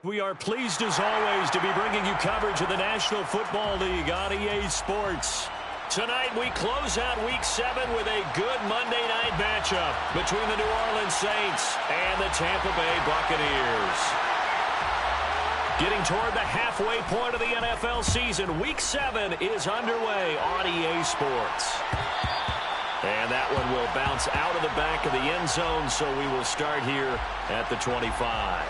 We are pleased as always to be bringing you coverage of the National Football League on EA Sports. Tonight we close out Week 7 with a good Monday night matchup between the New Orleans Saints and the Tampa Bay Buccaneers. Getting toward the halfway point of the NFL season, Week 7 is underway on EA Sports. And that one will bounce out of the back of the end zone, so we will start here at the 25.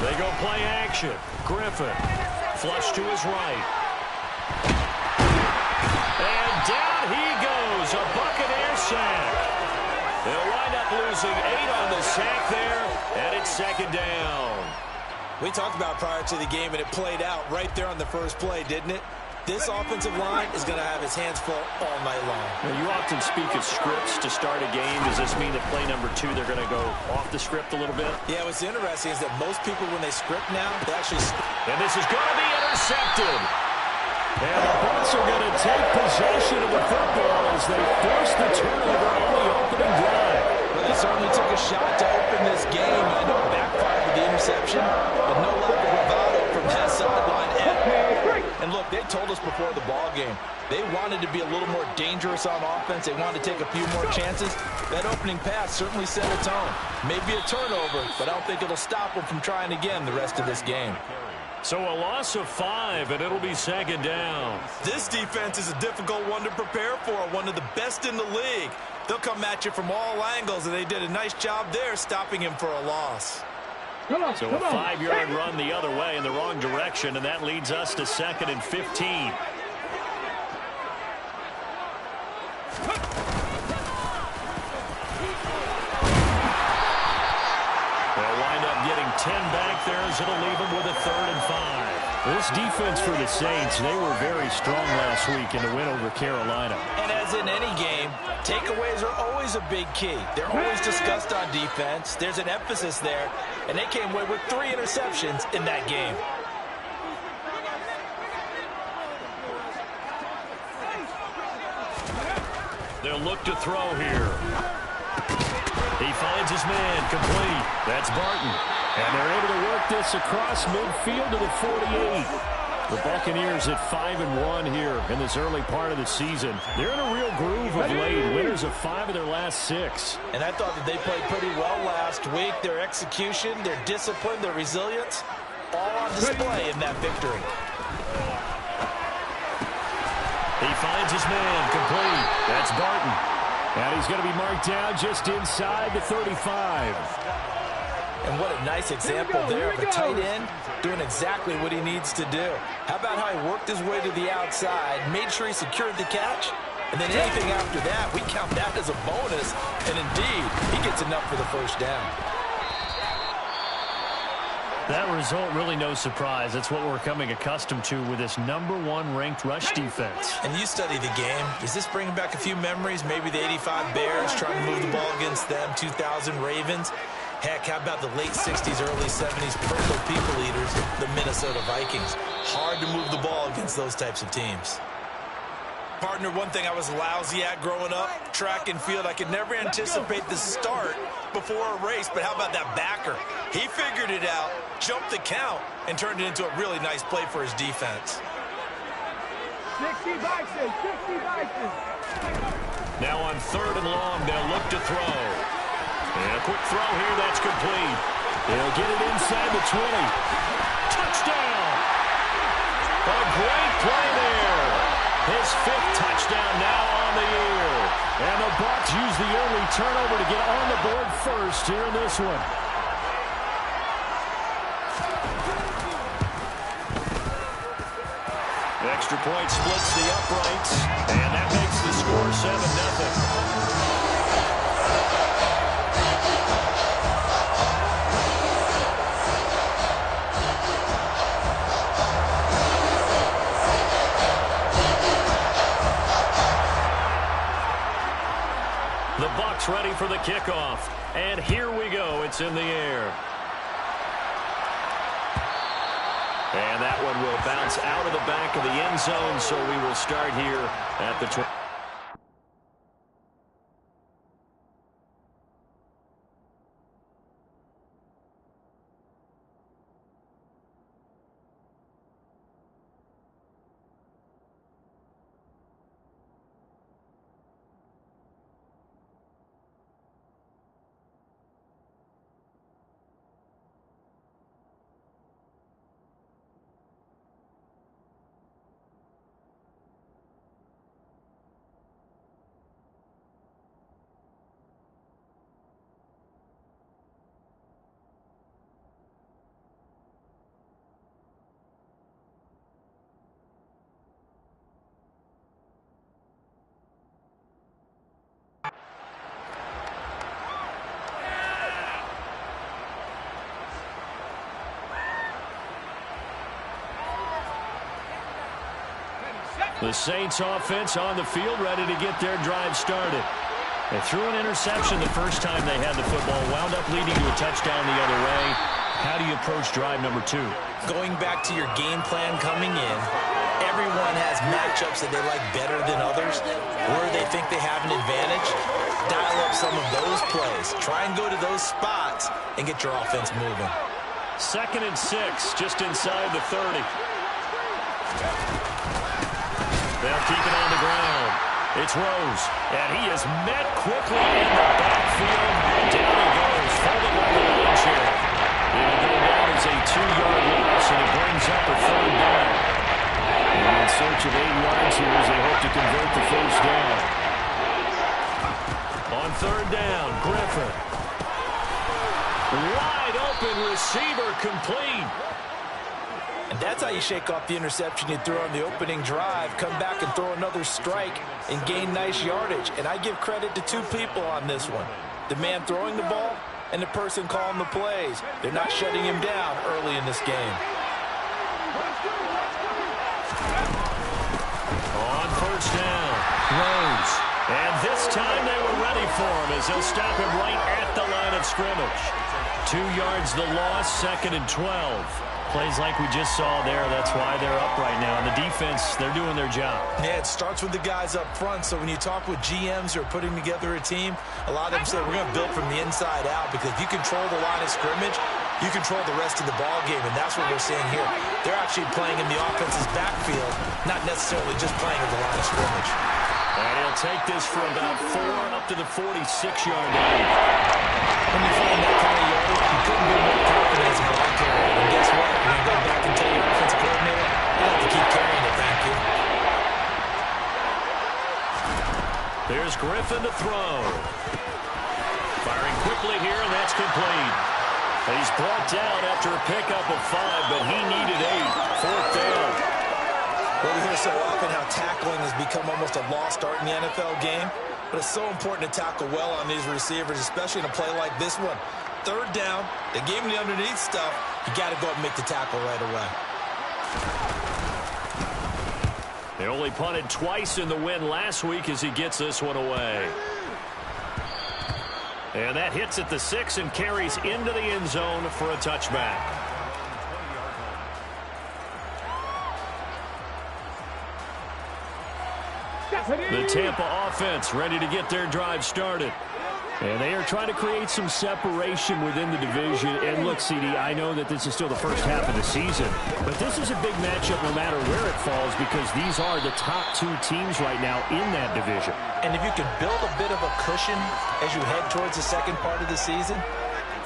They go play action. Griffin. Flush to his right. And down he goes. A Buccaneer sack. They'll wind up losing 8 on the sack there, and it's second down. We talked about prior to the game, and it played out right there on the first play, didn't it? This offensive line is going to have his hands full all night long. Now, you often speak of scripts to start a game. Does this mean that play number 2, they're going to go off the script a little bit? Yeah, what's interesting is that most people, when they script now, they actually... And this is going to be intercepted. And the Bucs are going to take possession of the football as they force the turnover on the opening drive. Well, they certainly took a shot to open this game. I know it backfired with the interception, but no lack of bravado from that sideline. And look, they told us before the ball game, they wanted to be a little more dangerous on offense. They wanted to take a few more chances. That opening pass certainly set a tone. Maybe a turnover, but I don't think it'll stop them from trying again the rest of this game. So a loss of 5, and it'll be second down. This defense is a difficult one to prepare for, one of the best in the league. They'll come at you from all angles, and they did a nice job there stopping him for a loss. So a 5-yard run the other way in the wrong direction, and that leads us to 2nd and 15. They'll wind up getting 10 back there as it'll leave them with a 3rd and 5. This defense for the Saints, they were very strong last week in the win over Carolina. And as in any game, takeaways are always a big key. They're always discussed on defense. There's an emphasis there, and they came away with 3 interceptions in that game. They'll look to throw here. He finds his man complete. That's Barton. And they're able to work this across midfield to the 48. The Buccaneers at 5-1 here in this early part of the season. They're in a real groove of late. Winners of 5 of their last 6. And I thought that they played pretty well last week. Their execution, their discipline, their resilience, all on display in that victory. He finds his man complete. That's Barton. And he's going to be marked down just inside the 35. And what a nice example there of a tight end doing exactly what he needs to do. How about how he worked his way to the outside, made sure he secured the catch, and then anything after that, we count that as a bonus. And indeed, he gets enough for the first down. That result, really no surprise. That's what we're coming accustomed to with this #1 ranked rush defense. And you study the game. Does this bring back a few memories? Maybe the 85 Bears trying to move the ball against them, 2000 Ravens. Heck, how about the late 60s, early 70s purple people eaters, the Minnesota Vikings? Hard to move the ball against those types of teams. Partner, one thing I was lousy at growing up, track and field. I could never anticipate the start before a race, but how about that backer? He figured it out, jumped the count, and turned it into a really nice play for his defense. 60 Vikings, 60 Vikings. Now on 3rd and long, they'll look to throw. And a quick throw here, that's complete. They'll get it inside the 20. Touchdown! A great play there. His 5th touchdown now on the year. And the Bucs use the early turnover to get on the board first here in this one. The extra point splits the uprights, and that makes the score 7-0. The Bucs ready for the kickoff. And here we go. It's in the air. And that one will bounce out of the back of the end zone, so we will start here at the 20. The Saints offense on the field, ready to get their drive started. They threw an interception the first time they had the football, wound up leading to a touchdown the other way. How do you approach drive number 2? Going back to your game plan coming in, everyone has matchups that they like better than others, where they think they have an advantage. Dial up some of those plays. Try and go to those spots and get your offense moving. 2nd and 6, just inside the 30. They'll keep it on the ground. It's Rose, and he is met quickly in the backfield. Down he goes, folded like a lawn chair. It'll go down as a 2-yard loss, and it brings up a 3rd down. And in search of 8 yards here as they hope to convert the first down. On 3rd down, Griffin. Wide open receiver, complete. And that's how you shake off the interception you threw on the opening drive, come back and throw another strike and gain nice yardage. And I give credit to 2 people on this one. The man throwing the ball and the person calling the plays. They're not shutting him down early in this game. On 1st down, Rose. And this time they were ready for him as they'll stop him right at the line of scrimmage. 2 yards the loss, 2nd and 12. Plays like we just saw there. That's why they're up right now. And the defense, they're doing their job. Yeah, it starts with the guys up front. So when you talk with GMs who are putting together a team, a lot of them say we're going to build from the inside out, because if you control the line of scrimmage, you control the rest of the ball game. And that's what we're seeing here. They're actually playing in the offense's backfield, not necessarily just playing at the line of scrimmage. And he'll take this for about 4 up to the 46-yard line. When you find that kind of yardage, you couldn't be more confident as a ball carrier. And guess what? You're going to go back and tell your offensive coordinator, you have to keep carrying it, thank you. There's Griffin to throw. Firing quickly here, and that's complete. He's brought down after a pickup of 5, but he needed 8. 4th down. Well, we hear so often how tackling has become almost a lost art in the NFL game. But it's so important to tackle well on these receivers, especially in a play like this one. 3rd down, they gave him the underneath stuff. You got to go up and make the tackle right away. They only punted twice in the win last week as he gets this one away. And that hits at the 6 and carries into the end zone for a touchback. The Tampa offense ready to get their drive started. And they are trying to create some separation within the division. And look, CD, I know that this is still the first half of the season, but this is a big matchup no matter where it falls, because these are the top 2 teams right now in that division. And if you can build a bit of a cushion as you head towards the second part of the season,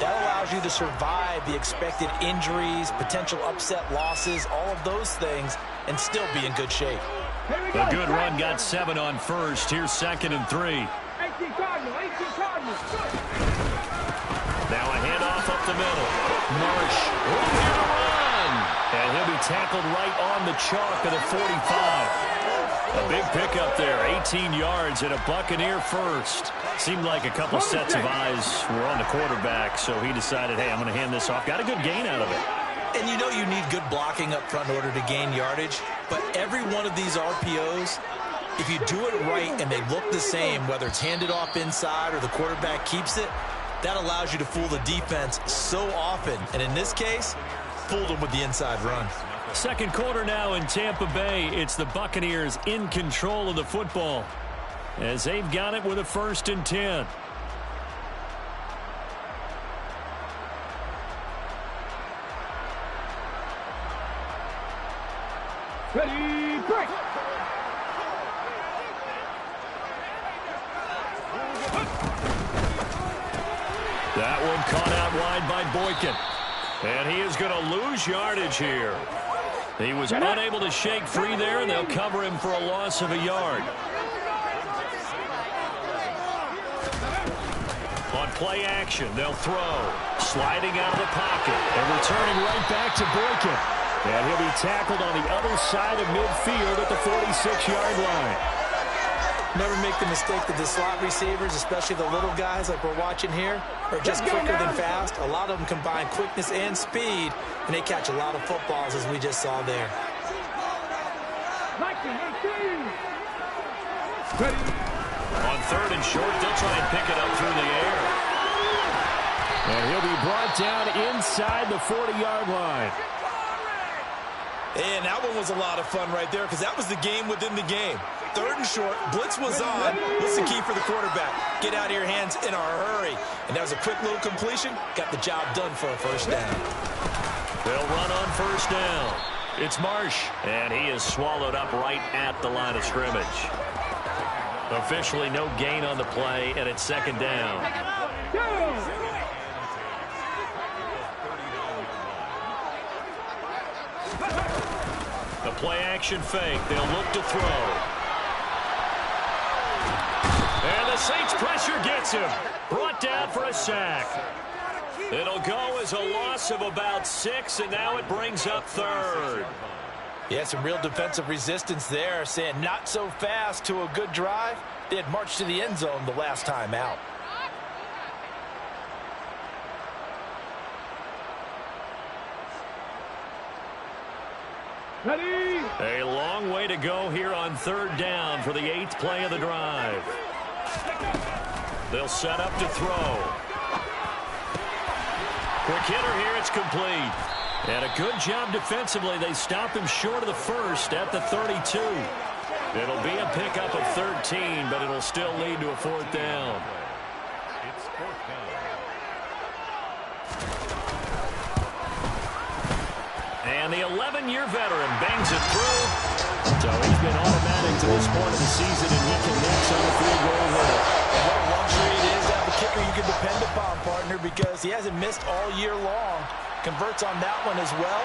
that allows you to survive the expected injuries, potential upset losses, all of those things, and still be in good shape. A good run got 7 on 1st. Here's 2nd and 3. Now a handoff up the middle. Marsh looking to run. And he'll be tackled right on the chalk of the 45. A big pickup there, 18 yards and a Buccaneer first. Seemed like a couple sets of eyes were on the quarterback, so he decided, hey, I'm going to hand this off. Got a good gain out of it. And you know you need good blocking up front in order to gain yardage, but every one of these RPOs If you do it right and they look the same, whether it's handed off inside or the quarterback keeps it, that allows you to fool the defense so often. And in this case, fooled them with the inside run. Second quarter now in Tampa Bay. It's the Buccaneers in control of the football as they've got it with a 1st and 10. Ready, break. That one caught out wide by Boykin. And he is going to lose yardage here. He was unable to shake free there, and they'll cover him for a loss of a yard. On play action, they'll throw. Sliding out of the pocket and returning right back to Boykin. And he'll be tackled on the other side of midfield at the 46-yard line. Never make the mistake that the slot receivers, especially the little guys like we're watching here, are just quicker than fast. A lot of them combine quickness and speed, and they catch a lot of footballs, as we just saw there. On 3rd and short, they'll try and pick it up through the air. And he'll be brought down inside the 40-yard line. And that one was a lot of fun right there because that was the game within the game. 3rd and short, blitz was on. What's the key for the quarterback? Get out of your hands in a hurry. And that was a quick little completion. Got the job done for a 1st down. They'll run on 1st down. It's Marsh, and he is swallowed up right at the line of scrimmage. Officially no gain on the play, and it's 2nd down. The play-action fake. They'll look to throw. And the Saints pressure gets him. Brought down for a sack. It'll go as a loss of about 6, and now it brings up 3rd. Yeah, some real defensive resistance there, saying not so fast to a good drive. They had marched to the end zone the last time out. Ready. A long way to go here on 3rd down for the 8th play of the drive. They'll set up to throw. Quick hitter here, it's complete. And a good job defensively. They stop him short of the 1st at the 32. It'll be a pickup of 13, but it'll still lead to a 4th down. It's 4th down. And the 11-year veteran bangs it through. So he's been automatic to this point of the season, and he connects on a field goal here. And what a luxury it is to have a kicker you can depend upon, partner, because he hasn't missed all year long. Converts on that one as well.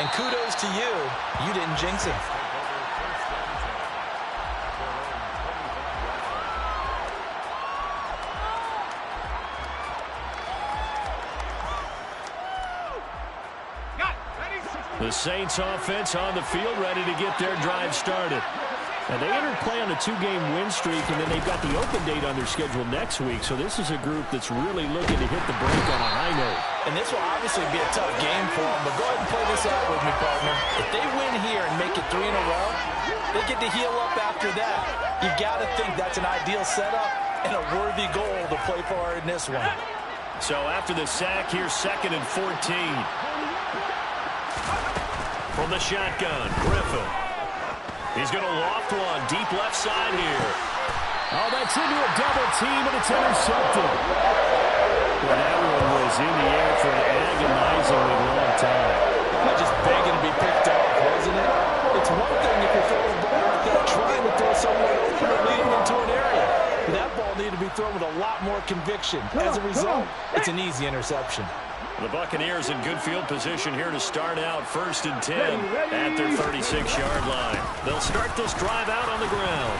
And kudos to you. You didn't jinx him. The Saints offense on the field, ready to get their drive started. And they entered play on a 2-game win streak, and then they've got the open date on their schedule next week. So this is a group that's really looking to hit the break on a high note. And this will obviously be a tough game for them, but go ahead and play this out with me, partner. If they win here and make it 3 in a row, they get to heal up after that. You got to think that's an ideal setup and a worthy goal to play for in this one. So after the sack, here's 2nd and 14. From the shotgun, Griffin. He's going to loft one deep left side here. Oh, that's into a double team, and it's intercepted. Well, that one was in the air for an agonizingly long time. Just begging to be picked up, wasn't it? It's one thing if you're throwing a ball like that, trying to throw someone open or leading into an area. But that ball needed to be thrown with a lot more conviction. As a result, it's an easy interception. The Buccaneers in good field position here to start out 1st and 10 at their 36-yard line. They'll start this drive out on the ground.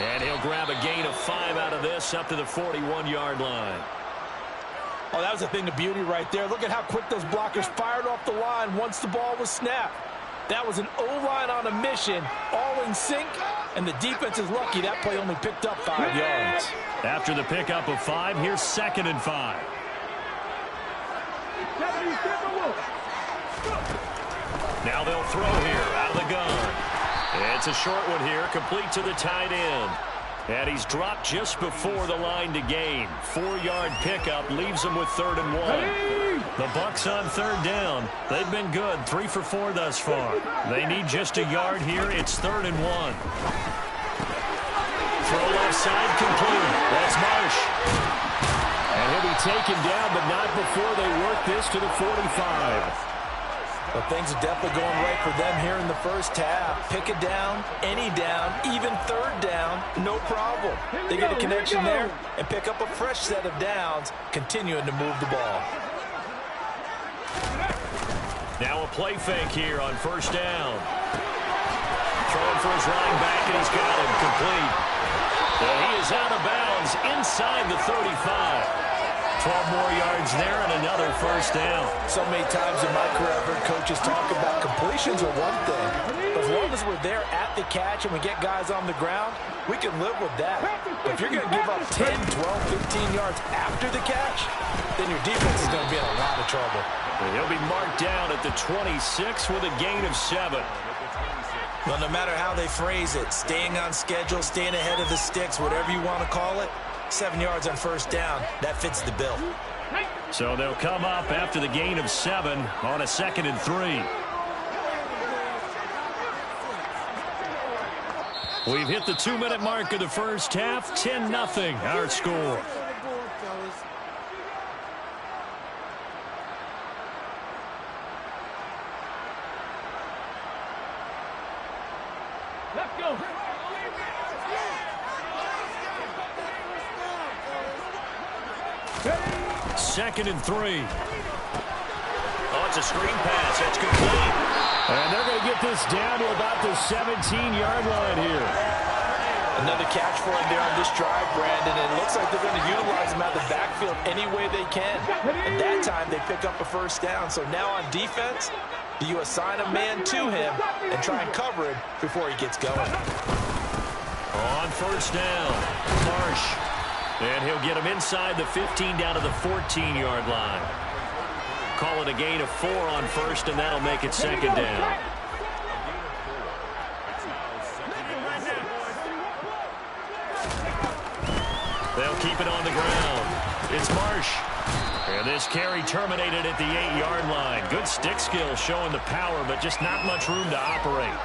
And he'll grab a gain of 5 out of this up to the 41-yard line. Oh, that was a thing of beauty right there. Look at how quick those blockers fired off the line once the ball was snapped. That was an O-line on a mission, all in sync, and the defense is lucky that play only picked up 5 yards. After the pickup of 5, here's 2nd and 5. Now they'll throw here out of the gun. It's a short one here, complete to the tight end. And he's dropped just before the line to gain. 4-yard pickup leaves him with 3rd and 1. The Bucs on 3rd down. They've been good, 3 for 4 thus far. They need just a yard here. It's 3rd and 1. Throw left side, complete. That's Marsh. And he'll be taken down, but not before they work this to the 45. Well, things are definitely going right for them here in the first half. Pick a down, any down, even 3rd down, no problem. They get a connection there and pick up a fresh set of downs, continuing to move the ball. Now a play fake here on 1st down. Throwing for his running back, and he's got him complete. And he is out of bounds inside the 35. 12 more yards there and another 1st down. So many times in my career, I've heard coaches talk about completions are one thing. But as long as we're there at the catch and we get guys on the ground, we can live with that. But if you're going to give up 10, 12, 15 yards after the catch, then your defense is going to be in a lot of trouble. And he'll be marked down at the 26 with a gain of 7. Well, no matter how they phrase it, staying on schedule, staying ahead of the sticks, whatever you want to call it, 7 yards on 1st down, that fits the bill. So they'll come up after the gain of 7 on a 2nd and 3. We've hit the 2-minute mark of the first half. 10-0 our score. Let's go. 2nd and 3. Oh, it's a screen pass. That's complete. And they're going to get this down to about the 17-yard line here. Another catch for him there on this drive, Brandon. And it looks like they're going to utilize him out of the backfield any way they can. And that time, they pick up a 1st down. So now on defense, do you assign a man to him and try and cover him before he gets going? On 1st down, Marsh. And he'll get him inside the 15 down to the 14-yard line. Call it a gain of 4 on 1st, and that'll make it 2nd down. They'll keep it on the ground. It's Marsh. And this carry terminated at the 8-yard line. Good stick skill showing the power, but just not much room to operate.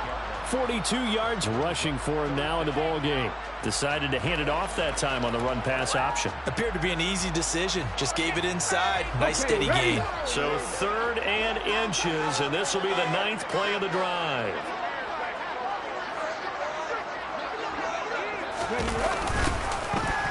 42 yards rushing for him now in the ball game. Decided to hand it off that time on the run-pass option. Appeared to be an easy decision. Just gave it inside. Nice steady gain. So 3rd and inches, and this will be the 9th play of the drive.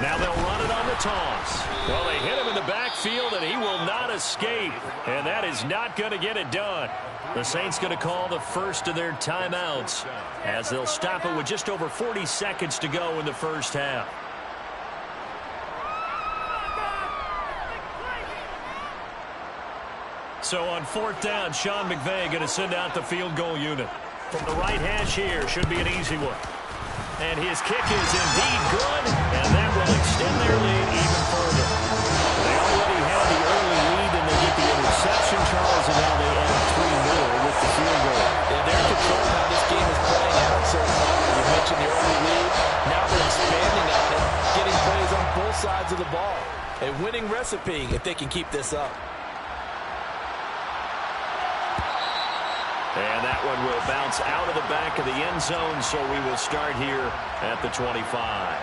Now they'll run it on the toss. Well, they hit him in the backfield, and he will not escape. And that is not going to get it done. The Saints going to call the first of their timeouts as they'll stop it with just over 40 seconds to go in the first half. So on 4th down, Sean McVay going to send out the field goal unit. From the right hash here, should be an easy one. And his kick is indeed good, and that will extend their lead even further. They already had the early lead, and they get the interception, Charles, and now they add 3 more with the field goal. Yeah, they're controlling how this game is playing out so far. You mentioned the early lead. Now they're expanding on it, getting plays on both sides of the ball. A winning recipe if they can keep this up. And that one will bounce out of the back of the end zone, so we will start here at the 25.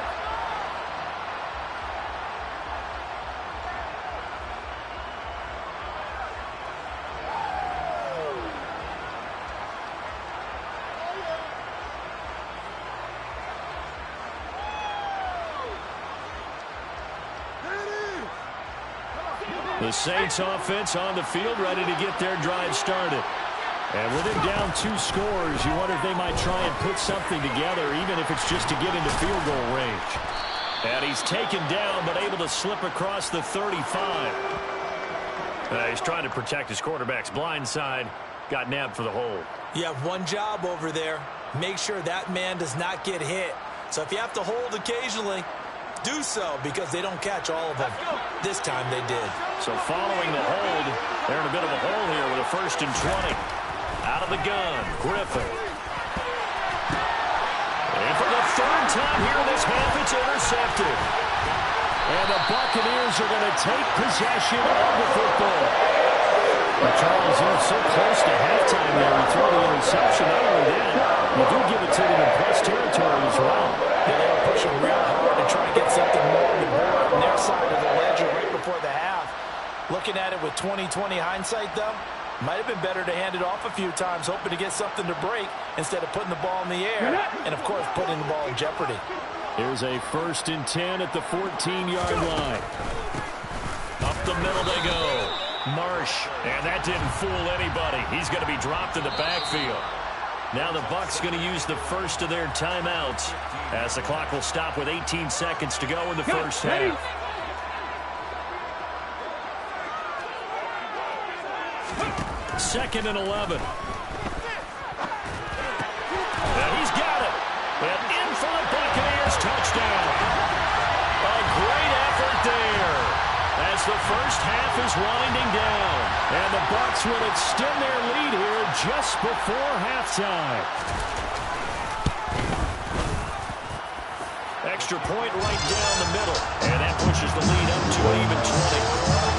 The Saints offense on the field, ready to get their drive started. And with him down 2 scores, you wonder if they might try and put something together, even if it's just to get into field goal range. And he's taken down, but able to slip across the 35. He's trying to protect his quarterback's blind side. Got nabbed for the hold. You have one job over there. Make sure that man does not get hit. So if you have to hold occasionally, do so, because they don't catch all of them. This time they did. So following the hold, they're in a bit of a hole here with a 1st and 20. Out of the gun, Griffin. third time here in this half, it's intercepted. And the Buccaneers are going to take possession of the football. Well, Charles, so close to halftime there. You throw the interception. Not only that, you do give it to them in plus territory as well. Yeah, they were pushing real hard to try to get something more on the board on their side of the ledger right before the half. Looking at it with 20/20 hindsight, though, might have been better to hand it off a few times, hoping to get something to break instead of putting the ball in the air and, of course, putting the ball in jeopardy. Here's a 1st and 10 at the 14-yard line. Up the middle they go. Marsh, and that didn't fool anybody. He's going to be dropped in the backfield. Now the Bucs going to use the first of their timeouts as the clock will stop with 18 seconds to go in the first half. 2nd and 11. And he's got it. And in for the Buccaneers touchdown. A great effort there as the first half is winding down. And the Bucs will extend their lead here just before halftime. Extra point right down the middle. And that pushes the lead up to an even 20.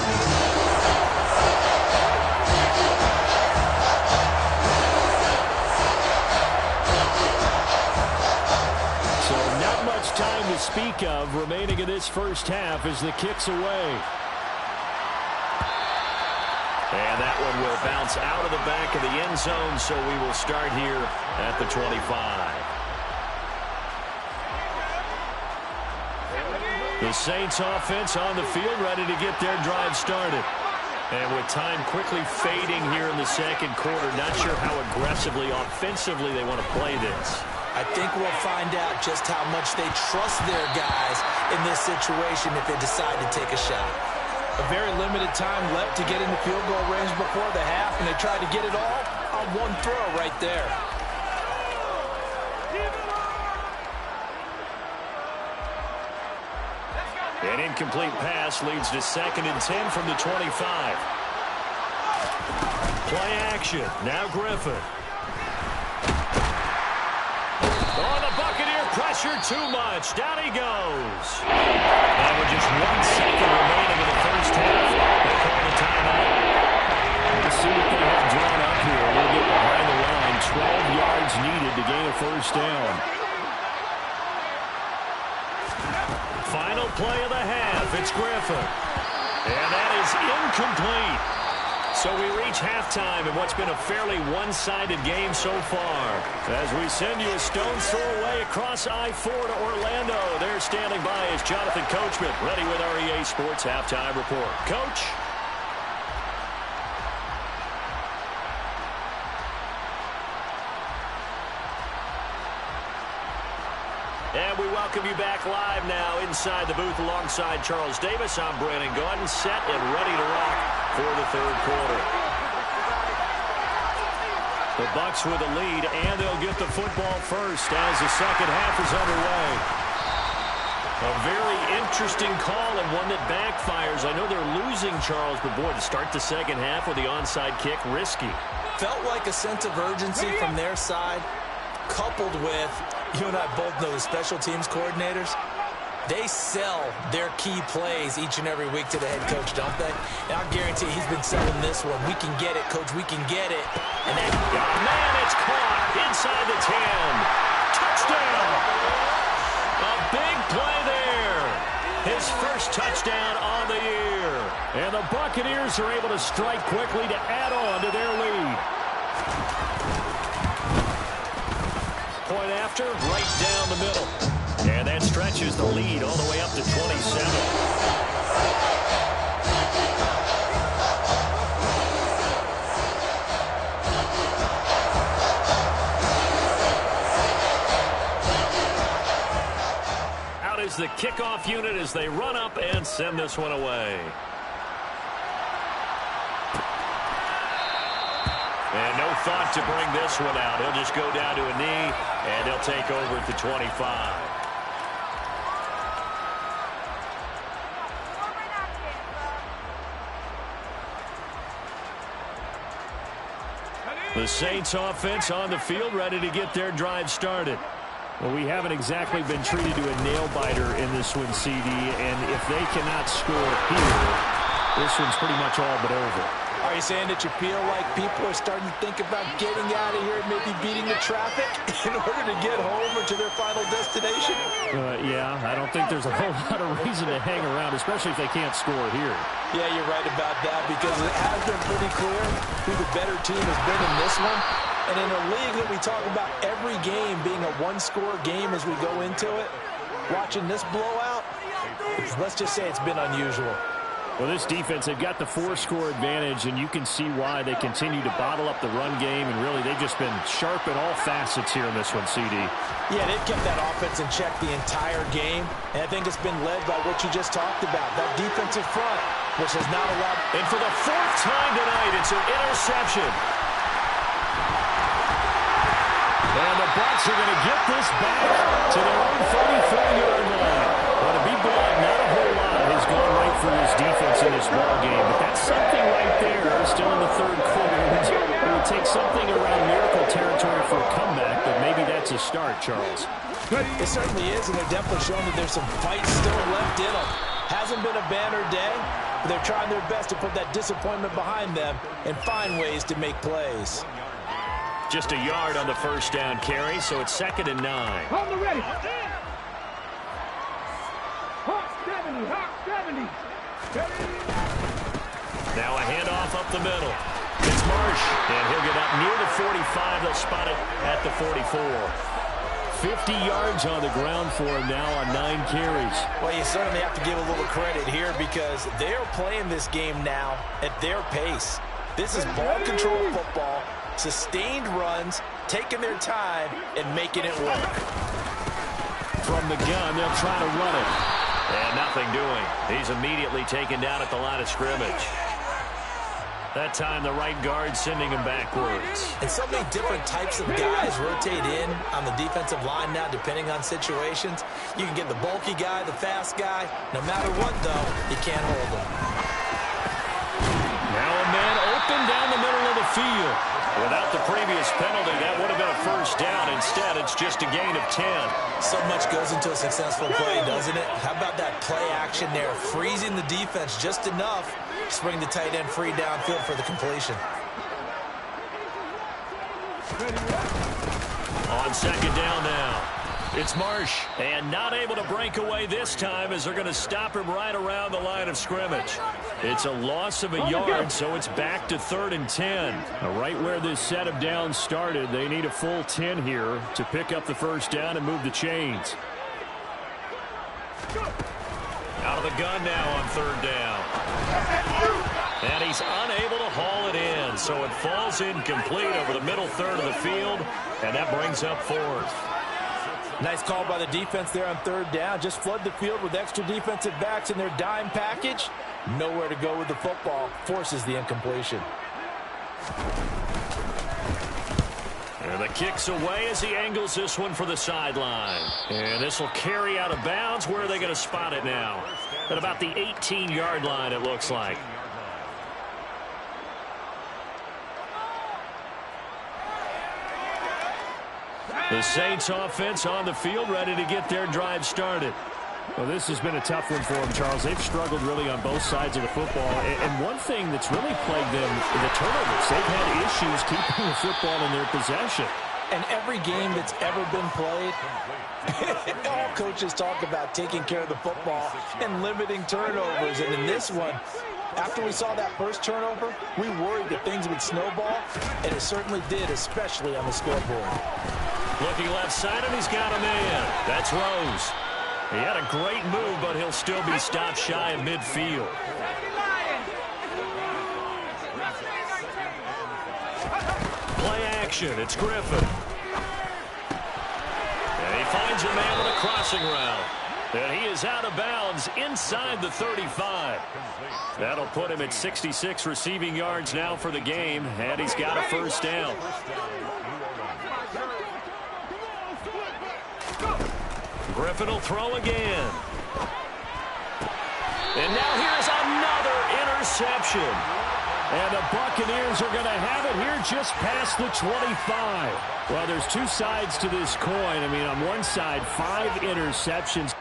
Time to speak of remaining in this first half as the kick's away. And that one will bounce out of the back of the end zone, so we will start here at the 25. The Saints offense on the field ready to get their drive started. And with time quickly fading here in the second quarter, not sure how aggressively, offensively they want to play this. I think we'll find out just how much they trust their guys in this situation if they decide to take a shot. A very limited time left to get into field goal range before the half, and they tried to get it all on one throw right there. An incomplete pass leads to 2nd and 10 from the 25. Play action. Now Griffin. Oh, the Buccaneer pressure too much. Down he goes. And with just 1 second remaining in the first half, they call the timeout. Let's see what they have drawn up here. A little bit behind the line. 12 yards needed to gain a first down. Final play of the half. It's Griffin. And that is incomplete. So we reach halftime in what's been a fairly one-sided game so far. As we send you a stone's throw away across I-4 to Orlando. There standing by is Jonathan Coachman, ready with our EA Sports Halftime Report. Coach? And we welcome you back live now inside the booth alongside Charles Davis. I'm Brandon Gaudin, set and ready to rock for the third quarter. The Bucs with a lead, and they'll get the football first as the second half is underway. A very interesting call and one that backfires. I know they're losing, Charles, but boy, to start the second half with the onside kick, risky. Felt like a sense of urgency from their side, coupled with, you and I both know the special teams coordinators, they sell their key plays each and every week to the head coach, don't they? And I'll guarantee he's been selling this one. We can get it, coach. We can get it. And that, oh, man, it's caught inside the 10. Touchdown. A big play there. His first touchdown on the year. And the Buccaneers are able to strike quickly to add on to their lead. Point after, right down the middle. And that stretches the lead all the way up to 27. Out is the kickoff unit as they run up and send this one away. And no thought to bring this one out. He'll just go down to a knee, and he'll take over at the 25. The Saints offense on the field ready to get their drive started. Well, we haven't exactly been treated to a nail-biter in this one, CD, and if they cannot score here, this one's pretty much all but over. Are you saying that you feel like people are starting to think about getting out of here and maybe beating the traffic in order to get home or to their final destination? Yeah, I don't think there's a whole lot of reason to hang around, especially if they can't score here. Yeah, you're right about that, because it has been pretty clear who the better team has been in this one. And in a league that we talk about every game being a one-score game as we go into it, watching this blowout, let's just say it's been unusual. Well, this defense, they've got the 4-score advantage, and you can see why they continue to bottle up the run game, and really they've just been sharp in all facets here in this one, CD. Yeah, they've kept that offense in check the entire game, and I think it's been led by what you just talked about, that defensive front, which has not allowed... And for the 4th time tonight, it's an interception. And the Bucs are going to get this back to their own 34-yard line. Well, to be blunt, not a whole lot has gone right for his defense in this ball game, but that's something right there. Still in the 3rd quarter. It would take something around miracle territory for a comeback, but maybe that's a start, Charles. It certainly is, and they're definitely showing that there's some fight still left in them. Hasn't been a banner day, but they're trying their best to put that disappointment behind them and find ways to make plays. Just a yard on the 1st down carry, so it's 2nd and 9. On the ready. Hawk 70, Hawk 70. Now a handoff up the middle. It's Marsh, and he'll get up near the 45. They'll spot it at the 44. 50 yards on the ground for him now on 9 carries. Well, you certainly have to give a little credit here because they're playing this game now at their pace. This is ball control football, sustained runs, taking their time, and making it work. From the gun, they'll try to run it. And nothing doing. He's immediately taken down at the line of scrimmage. That time, the right guard sending him backwards. And so many different types of guys rotate in on the defensive line now, depending on situations. You can get the bulky guy, the fast guy. No matter what, though, you can't hold them. Now a man open down the middle of the field. Without the previous penalty, that would have been a 1st down. Instead, it's just a gain of 10. So much goes into a successful play, doesn't it? How about that play action there? Freezing the defense just enough to bring the tight end free downfield for the completion. On 2nd down now. It's Marsh, and not able to break away this time as they're going to stop him right around the line of scrimmage. It's a loss of a yard, so it's back to 3rd and 10. Right where this set of downs started, they need a full 10 here to pick up the 1st down and move the chains. Out of the gun now on 3rd down. And he's unable to haul it in, so it falls incomplete over the middle 3rd of the field, and that brings up 4th. Nice call by the defense there on 3rd down. Just flood the field with extra defensive backs in their dime package. Nowhere to go with the football. Forces the incompletion. And the kick's away as he angles this one for the sideline. And this will carry out of bounds. Where are they going to spot it now? At about the 18-yard line, it looks like. The Saints offense on the field, ready to get their drive started. Well, this has been a tough one for them, Charles. They've struggled really on both sides of the football. And one thing that's really plagued them, the turnovers. They've had issues keeping the football in their possession. And every game that's ever been played, all coaches talk about taking care of the football and limiting turnovers. And in this one, after we saw that first turnover, we worried that things would snowball, and it certainly did, especially on the scoreboard. Looking left side, and he's got a man. That's Rose. He had a great move, but he'll still be stopped shy of midfield. Play action. It's Griffin. And he finds a man with a crossing route. And he is out of bounds inside the 35. That'll put him at 66 receiving yards now for the game, and he's got a 1st down. Griffin will throw again. And now here's another interception. And the Buccaneers are going to have it here just past the 25. Well, there's two sides to this coin. I mean, on one side, 5 interceptions.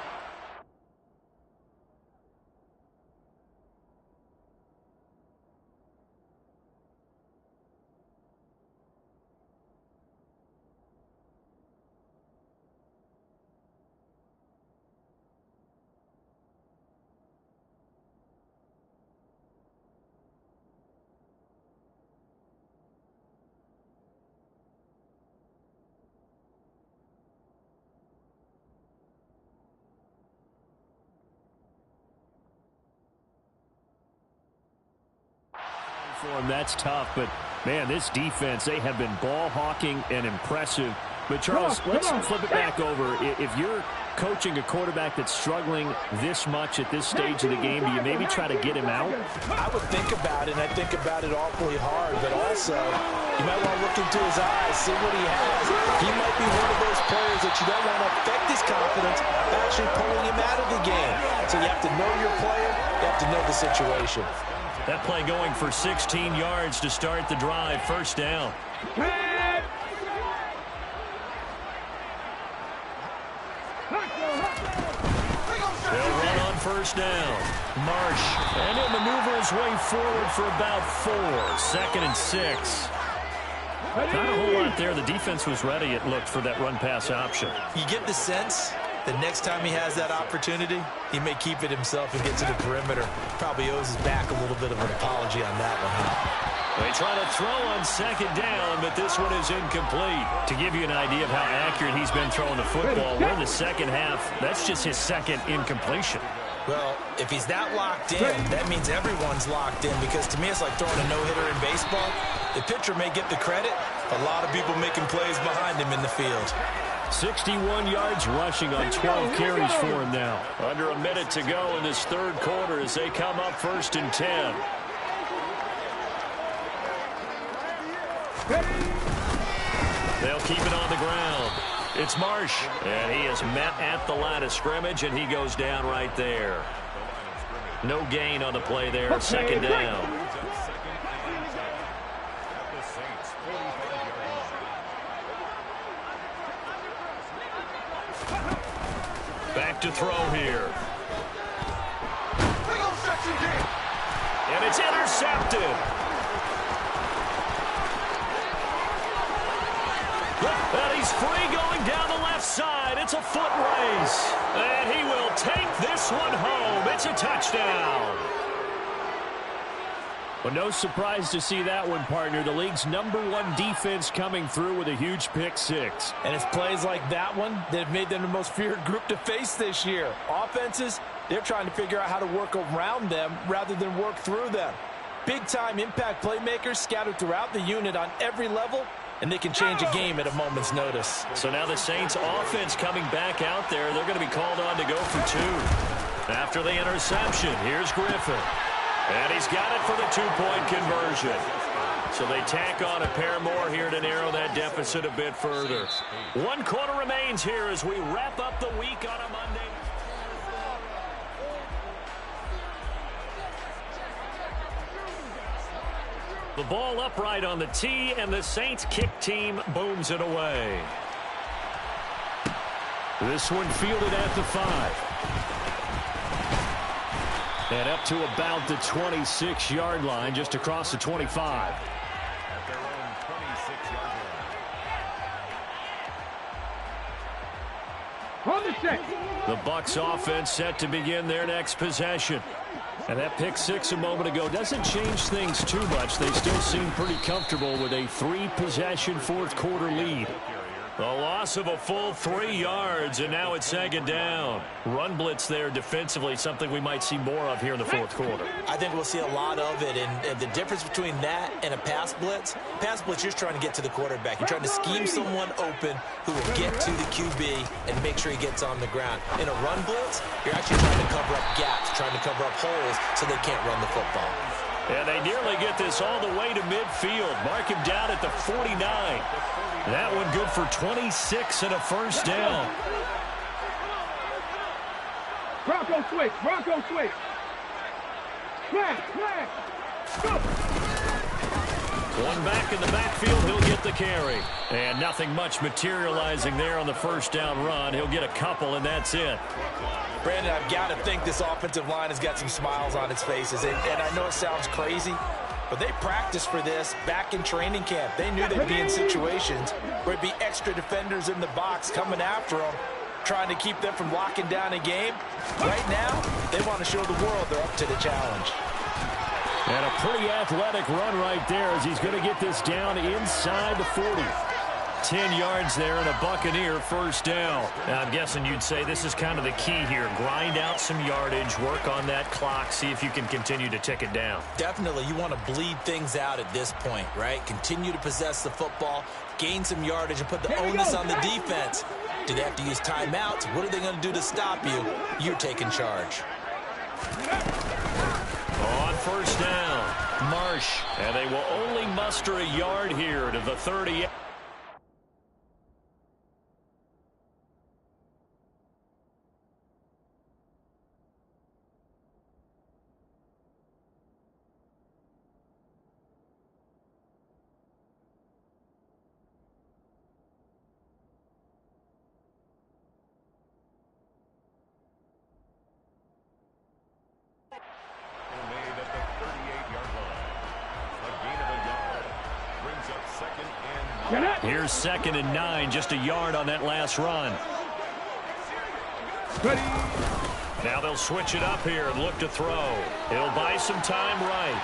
For him, that's tough, but man, this defense, they have been ball hawking and impressive. But Charles, let's flip it back over. If you're coaching a quarterback that's struggling this much at this stage of the game, do you maybe try to get him out? I would think about it, and I think about it awfully hard, but also you might want to look into his eyes, see what he has. He might be one of those players that you don't want to affect his confidence by actually pulling him out of the game. So you have to know your player, you have to know the situation. That play going for 16 yards to start the drive. First down. They'll run on first down. Marsh. And he'll maneuver his way forward for about 4. 2nd and 6. Not a whole lot there. The defense was ready, it looked, for that run-pass option. You get the sense that next time he has that opportunity, he may keep it himself and get to the perimeter. Probably owes his back a little bit of an apology on that one, huh? They try to throw on 2nd down, but this one is incomplete. To give you an idea of how accurate he's been throwing the football, we're in the second half. That's just his 2nd incompletion. Well, if he's that locked in, that means everyone's locked in, because to me it's like throwing a no-hitter in baseball. The pitcher may get the credit, a lot of people making plays behind him in the field. 61 yards rushing on 12 carries for him now. Under a minute to go in this third quarter as they come up 1st and 10. They'll keep it on the ground. It's Marsh, and he is met at the line of scrimmage, and he goes down right there. No gain on the play there, 2nd down. Back to throw here. And it's intercepted. And he's free going down the left side. It's a foot race. And he will take this one home. It's a touchdown. Well, no surprise to see that one, partner. The league's #1 defense coming through with a huge pick 6. And it's plays like that one that have made them the most feared group to face this year. Offenses, they're trying to figure out how to work around them rather than work through them. Big-time impact playmakers scattered throughout the unit on every level, and they can change a game at a moment's notice. So now the Saints offense coming back out there. They're going to be called on to go for 2. After the interception, here's Griffin. And he's got it for the 2-point conversion. So they tack on a pair more here to narrow that deficit a bit further. 1 quarter remains here as we wrap up the week on a Monday. The ball upright on the tee, and the Saints kick team booms it away. This one fielded at the 5. And up to about the 26-yard line, just across the 25. The Bucs offense set to begin their next possession. And that pick 6 a moment ago doesn't change things too much. They still seem pretty comfortable with a 3-possession fourth-quarter lead. The loss of a full 3 yards, and now it's 2nd down. Run blitz there defensively, something we might see more of here in the fourth quarter. I think we'll see a lot of it, and the difference between that and a pass blitz, you're just trying to get to the quarterback. You're trying to scheme someone open who will get to the QB and make sure he gets on the ground. In a run blitz, you're actually trying to cover up gaps, trying to cover up holes so they can't run the football. And they nearly get this all the way to midfield. Mark him down at the 49. That one good for 26 and a first down. Bronco switch. Bronco switch. Flag. Go. One back in the backfield, he'll get the carry. And nothing much materializing there on the first down run. He'll get a couple, and that's it. Brandon, I've got to think this offensive line has got some smiles on its faces. And I know it sounds crazy, but they practiced for this back in training camp. They knew they'd be in situations where it'd be extra defenders in the box coming after them, trying to keep them from locking down a game. Right now, they want to show the world they're up to the challenge. And a pretty athletic run right there as he's going to get this down inside the 40. 10 yards there and a Buccaneer first down. Now, I'm guessing you'd say this is kind of the key here. Grind out some yardage, work on that clock, see if you can continue to tick it down. Definitely, you want to bleed things out at this point, right? Continue to possess the football, gain some yardage, and put the onus on the defense. Do they have to use timeouts? What are they going to do to stop you? You're taking charge. On first down, Marsh. And they will only muster a yard here to the 30. Here's 2nd and 9, just a yard on that last run. Ready. Now they'll switch it up here and look to throw. He'll buy some time right.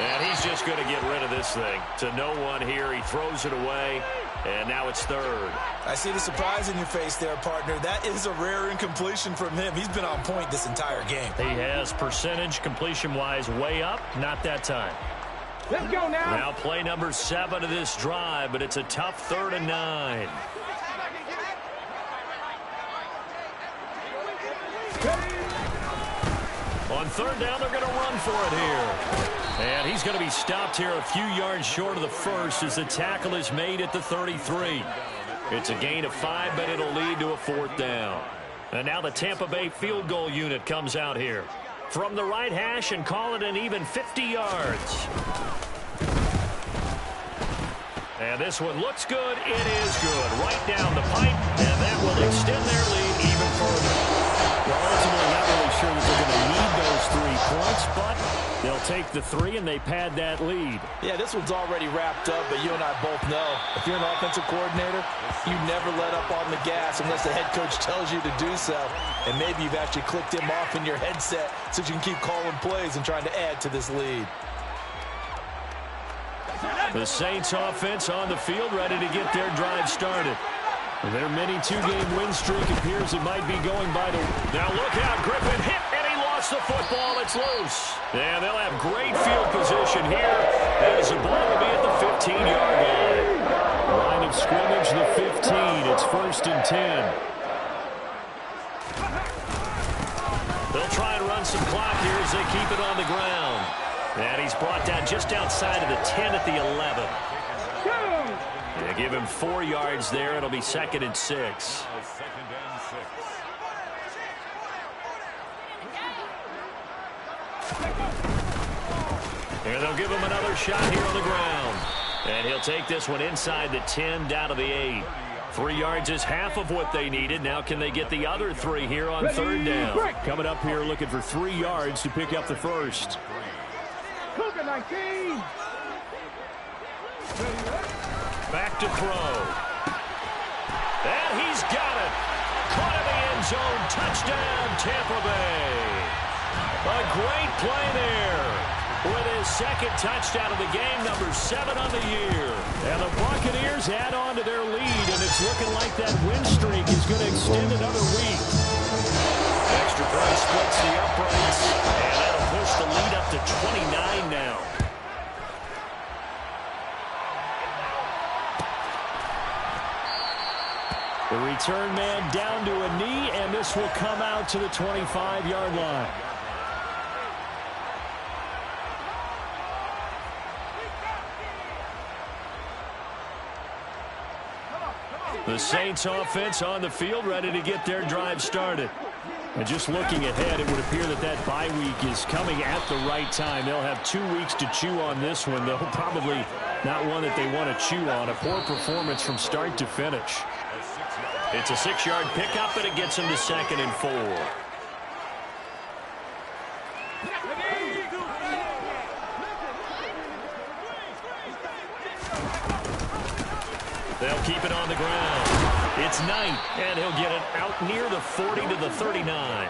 And he's just going to get rid of this thing. To no one here, he throws it away, and now it's 3rd. I see the surprise in your face there, partner. That is a rare incompletion from him. He's been on point this entire game. He has percentage completion-wise way up, not that time. Let's go now. Now play number 7 of this drive, but it's a tough 3rd and 9. On 3rd down, they're going to run for it here. And he's going to be stopped here a few yards short of the first as the tackle is made at the 33. It's a gain of 5, but it'll lead to a 4th down. And now the Tampa Bay field goal unit comes out here from the right hash and call it an even 50 yards. And this one looks good. It is good. Right down the pipe, and that will extend their lead even further. Well, ultimately, not really sure that they're going to need those 3 points, but they'll take the 3, and they pad that lead. Yeah, this one's already wrapped up, but you and I both know if you're an offensive coordinator, you never let up on the gas unless the head coach tells you to do so. And maybe you've actually clicked him off in your headset so you can keep calling plays and trying to add to this lead. The Saints offense on the field, ready to get their drive started. Their mini 2-game win streak appears it might be going by the... Now look out, Griffin hit, and he lost the football. It's loose. And they'll have great field position here as the ball will be at the 15-yard line. Line of scrimmage, the 15. It's 1st and 10. They'll try and run some clock here as they keep it on the ground. And he's brought down just outside of the 10 at the 11. Yeah, give him 4 yards there. It'll be 2nd and 6. And they'll give him another shot here on the ground. And he'll take this one inside the 10 down to the 8. 3 yards is half of what they needed. Now can they get the other 3 here on 3rd down? Coming up here looking for 3 yards to pick up the first. Cougar 19. Back to throw. And he's got it. Caught in the end zone. Touchdown, Tampa Bay. A great play there with his 2nd touchdown of the game, number 7 on the year. And the Buccaneers add on to their lead, and it's looking like that win streak is going to extend another week. Extra point splits the uprights, and that'll push the lead up to 29 now. The return man down to a knee, and this will come out to the 25-yard line. The Saints offense on the field, ready to get their drive started. And just looking ahead, it would appear that that bye week is coming at the right time. They'll have 2 weeks to chew on this one, though probably not one that they want to chew on. A poor performance from start to finish. It's a 6-yard pickup, and it gets them to 2nd and 4. They'll keep it on the ground. It's Knight, and he'll get it out near the 40 to the 39.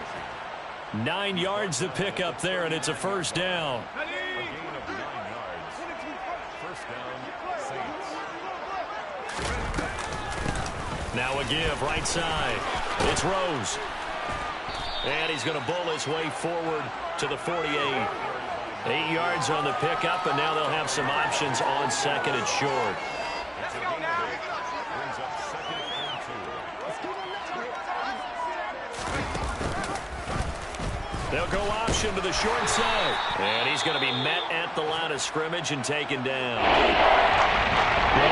9 yards to pick up there, and it's a first down. Now a give, right side. It's Rose. And he's going to bull his way forward to the 48. 8 yards on the pickup, and now they'll have some options on 2nd and short. They'll go option to the short side. And he's going to be met at the line of scrimmage and taken down. Well,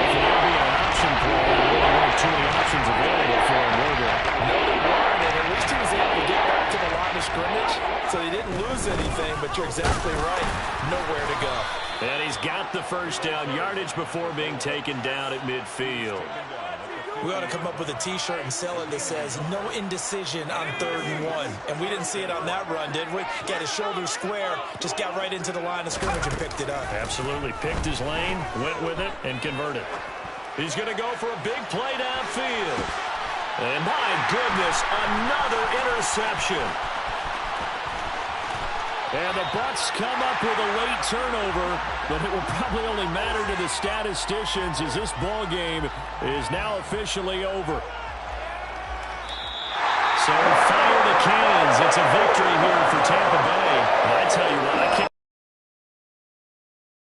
if there'll be an option play, there really weren't too many options available for him, were there? No, there weren't, and at least he was able to get back to the line of scrimmage, so he didn't lose anything, but you're exactly right. Nowhere to go. And he's got the first down yardage before being taken down at midfield. We ought to come up with a T-shirt and sell it that says, no indecision on 3rd and 1. And we didn't see it on that run, did we? Got his shoulders square, just got right into the line of scrimmage and picked it up. Absolutely. Picked his lane, went with it, and converted. He's going to go for a big play downfield. And my goodness, another interception. And the Bucs come up with a late turnover, but it will probably only matter to the statisticians as this ball game is now officially over.